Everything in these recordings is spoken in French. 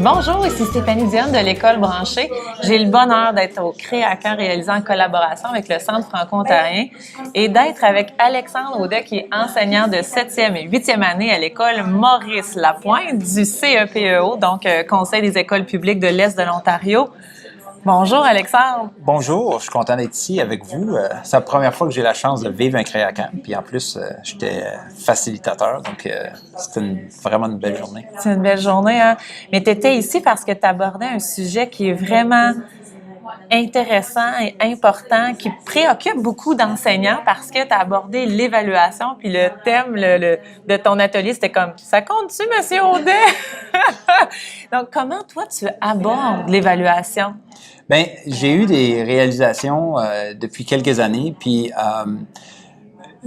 Bonjour, ici Stéphanie Dionne de l'École branchée. J'ai le bonheur d'être au Créacan réalisé en collaboration avec le Centre franco-ontarien et d'être avec Alexandre Audet qui est enseignant de 7e et 8e année à l'École Maurice Lapointe du CEPEO, donc Conseil des écoles publiques de l'Est de l'Ontario. Bonjour Alexandre. Bonjour, je suis content d'être ici avec vous. C'est la première fois que j'ai la chance de vivre un Créacan. Puis en plus, j'étais facilitateur, donc c'était vraiment une belle journée. C'est une belle journée, hein? Mais tu étais ici parce que tu abordais un sujet qui est vraiment intéressant et important, qui préoccupe beaucoup d'enseignants parce que tu as abordé l'évaluation, puis le thème de ton atelier, c'était comme « Ça compte-tu, Monsieur Audet? » Donc, comment toi, tu abordes l'évaluation? Bien, j'ai eu des réalisations depuis quelques années, puis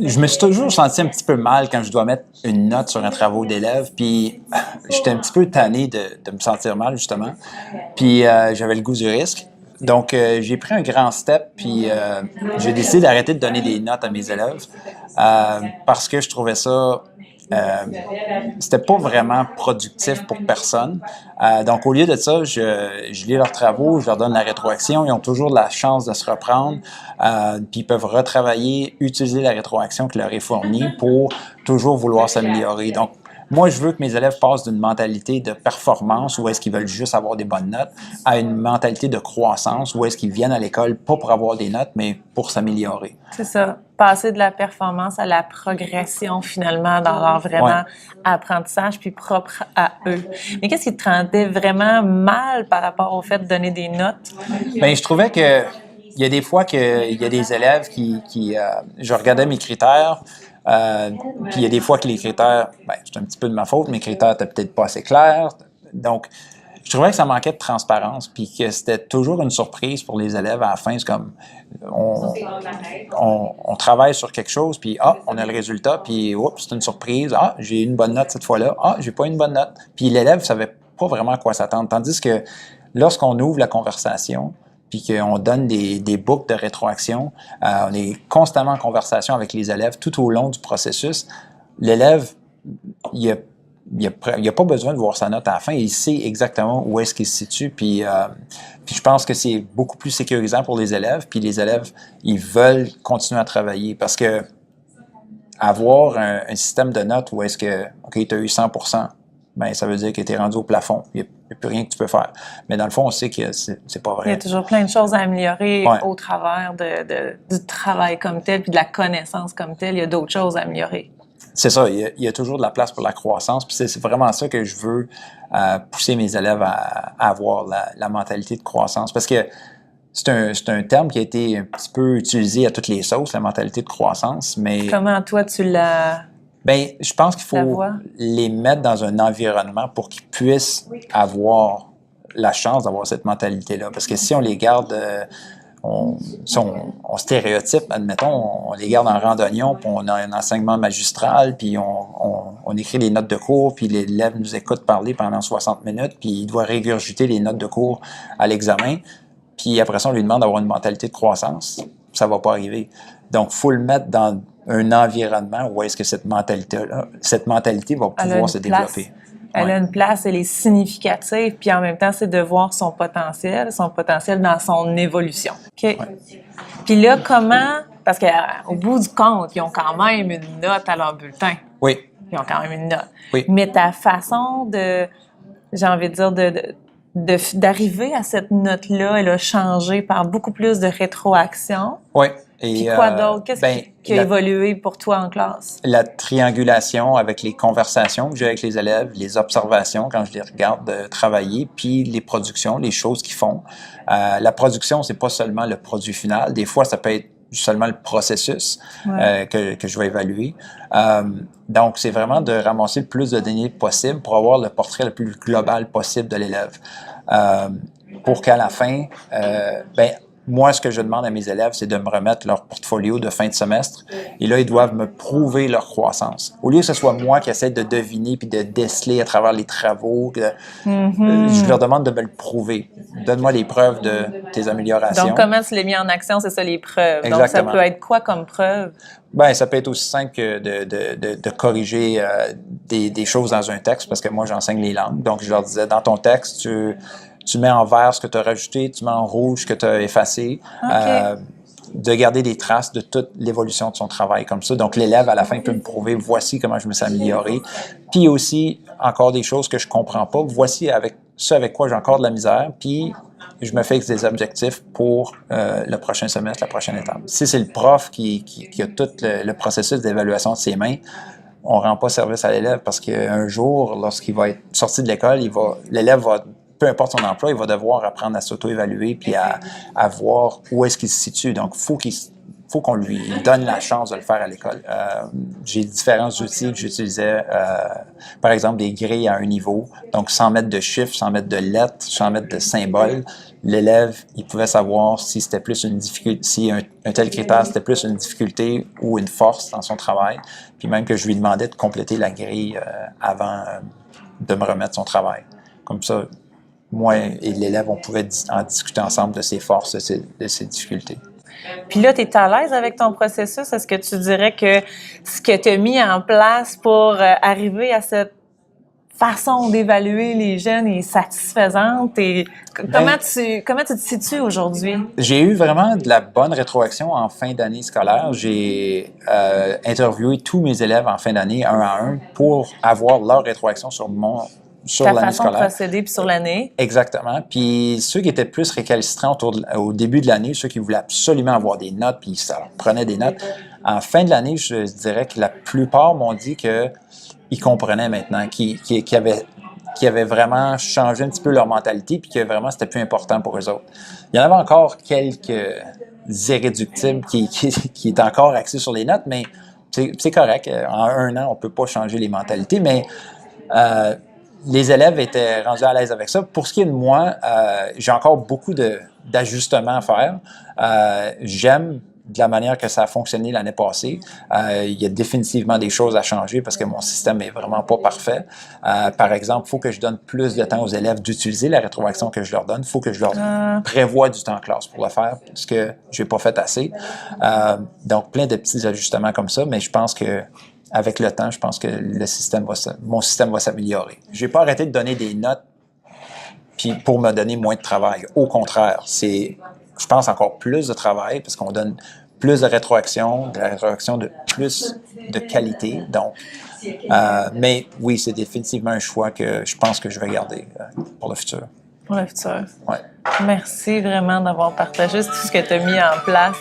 je me suis toujours senti un petit peu mal quand je dois mettre une note sur un travail d'élève, puis j'étais un petit peu tanné de me sentir mal, justement, puis j'avais le goût du risque. Donc, j'ai pris un grand step, puis j'ai décidé d'arrêter de donner des notes à mes élèves parce que je trouvais ça... c'était pas vraiment productif pour personne. Donc, au lieu de ça, je lis leurs travaux, je leur donne la rétroaction. Ils ont toujours la chance de se reprendre, puis ils peuvent retravailler, utiliser la rétroaction qui leur est fournie pour toujours vouloir s'améliorer. Donc, moi, je veux que mes élèves passent d'une mentalité de performance, où est-ce qu'ils veulent juste avoir des bonnes notes, à une mentalité de croissance, où est-ce qu'ils viennent à l'école pas pour avoir des notes, mais pour s'améliorer. C'est ça. Passer de la performance à la progression, finalement, dans leur vraiment apprentissage, puis propre à eux. Mais qu'est-ce qui te rendait vraiment mal par rapport au fait de donner des notes? Bien, je trouvais que il y a des fois qu'il y a des élèves je regardais mes critères, puis il y a des fois que les critères, bien, c'est un petit peu de ma faute, mes critères étaient peut-être pas assez clairs. Donc, je trouvais que ça manquait de transparence, puis que c'était toujours une surprise pour les élèves à la fin. C'est comme, on travaille sur quelque chose, puis on a le résultat, puis oups, c'est une surprise. J'ai une bonne note cette fois-là. J'ai pas une bonne note. Puis l'élève savait pas vraiment à quoi s'attendre. Tandis que lorsqu'on ouvre la conversation, puis qu'on donne des boucles de rétroaction, on est constamment en conversation avec les élèves tout au long du processus. L'élève, il a pas besoin de voir sa note à la fin, il sait exactement où est-ce qu'il se situe, puis je pense que c'est beaucoup plus sécurisant pour les élèves, puis les élèves, ils veulent continuer à travailler, parce que avoir un système de notes où est-ce que, OK, tu as eu 100%, bien, ça veut dire que tu es rendu au plafond. Il n'y a plus rien que tu peux faire. Mais dans le fond, on sait que c'est pas vrai. Il y a toujours plein de choses à améliorer au travers du travail comme tel, puis de la connaissance comme telle. Il y a d'autres choses à améliorer. C'est ça. Il y a toujours de la place pour la croissance. Puis c'est vraiment ça que je veux pousser mes élèves à avoir, la mentalité de croissance. Parce que c'est un terme qui a été un petit peu utilisé à toutes les sauces, la mentalité de croissance. Mais comment toi, tu l'as... Bien, je pense qu'il faut les mettre dans un environnement pour qu'ils puissent avoir la chance d'avoir cette mentalité-là. Parce que si on les garde, on stéréotype, admettons, on les garde en rang d'oignon, puis on a un enseignement magistral, puis on écrit des notes de cours, puis l'élève nous écoute parler pendant 60 minutes, puis il doit régurgiter les notes de cours à l'examen, puis après ça, on lui demande d'avoir une mentalité de croissance. Ça ne va pas arriver. Donc, il faut le mettre dans un environnement où est-ce que cette mentalité va pouvoir se développer. Elle a une place, elle est significative, puis en même temps, c'est de voir son potentiel dans son évolution. OK? Puis là, comment... Parce qu'au bout du compte, ils ont quand même une note à leur bulletin. Oui. Ils ont quand même une note. Oui. Mais ta façon j'ai envie de dire, d'arriver à cette note-là, elle a changé par beaucoup plus de rétroaction. Oui. Puis quoi d'autre? Qu'est-ce qui a évolué pour toi en classe? La triangulation avec les conversations que j'ai avec les élèves, les observations quand je les regarde travailler, puis les productions, les choses qu'ils font. La production, c'est pas seulement le produit final. Des fois, ça peut être seulement le processus que je vais évaluer. Donc, c'est vraiment de ramasser le plus de données possible pour avoir le portrait le plus global possible de l'élève. Pour qu'à la fin, moi, ce que je demande à mes élèves, c'est de me remettre leur portfolio de fin de semestre. Et là, ils doivent me prouver leur croissance. Au lieu que ce soit moi qui essaie de deviner puis de déceler à travers les travaux, je leur demande de me le prouver. Donne-moi les preuves de tes améliorations. Donc, comment tu l'as mis en action, c'est ça, les preuves. Exactement. Donc, ça peut être quoi comme preuve? Bien, ça peut être aussi simple que de corriger des choses dans un texte parce que moi, j'enseigne les langues. Donc, je leur disais, dans ton texte, tu mets en vert ce que tu as rajouté, tu mets en rouge ce que tu as effacé. OK. De garder des traces de toute l'évolution de son travail comme ça. Donc, l'élève, à la fin, peut me prouver, voici comment je me suis amélioré. Puis aussi, encore des choses que je comprends pas. Voici avec quoi j'ai encore de la misère. Puis, je me fixe des objectifs pour le prochain semestre, la prochaine étape. Si c'est le prof qui a tout le processus d'évaluation de ses mains, on rend pas service à l'élève parce qu'un jour, lorsqu'il va être sorti de l'école, l'élève va, peu importe son emploi, il va devoir apprendre à s'auto-évaluer puis à voir où est-ce qu'il se situe. Donc, faut qu'on lui donne la chance de le faire à l'école. J'ai différents outils que j'utilisais, par exemple des grilles à un niveau, donc sans mettre de chiffres, sans mettre de lettres, sans mettre de symboles. L'élève, il pouvait savoir si c'était plus une difficulté, si un tel critère c'était plus une difficulté ou une force dans son travail. Puis même que je lui demandais de compléter la grille avant de me remettre son travail. Comme ça, moi et l'élève, on pouvait en discuter ensemble de ses forces, de ses difficultés. Puis là, tu es à l'aise avec ton processus? Est-ce que tu dirais que ce que tu as mis en place pour arriver à cette façon d'évaluer les jeunes est satisfaisante? Et comment tu te situes aujourd'hui? J'ai eu vraiment de la bonne rétroaction en fin d'année scolaire. J'ai interviewé tous mes élèves en fin d'année, un à un, pour avoir leur rétroaction sur Ta l'année façon de scolaire. procéder puis sur l'année. Exactement. Puis ceux qui étaient plus récalcitrants au début de l'année, ceux qui voulaient absolument avoir des notes, puis ça leur prenait des notes, en fin de l'année, je dirais que la plupart m'ont dit qu'ils comprenaient maintenant, qu'ils avaient vraiment changé un petit peu leur mentalité, puis que vraiment c'était plus important pour eux autres. Il y en avait encore quelques irréductibles qui étaient encore axés sur les notes, mais c'est correct. En un an, on peut pas changer les mentalités, mais les élèves étaient rendus à l'aise avec ça. Pour ce qui est de moi, j'ai encore beaucoup d'ajustements à faire. J'aime de la manière que ça a fonctionné l'année passée. Il y a définitivement des choses à changer parce que mon système est vraiment pas parfait. Par exemple, il faut que je donne plus de temps aux élèves d'utiliser la rétroaction que je leur donne. Il faut que je leur prévoie du temps en classe pour le faire parce que j'ai pas fait assez. Donc, plein de petits ajustements comme ça, mais je pense que avec le temps, je pense que mon système va s'améliorer. Je n'ai pas arrêté de donner des notes puis pour me donner moins de travail. Au contraire, je pense, encore plus de travail parce qu'on donne plus de rétroaction de plus de qualité. Donc, mais oui, c'est définitivement un choix que je pense que je vais garder pour le futur. Pour le futur. Ouais. Merci vraiment d'avoir partagé tout ce que tu as mis en place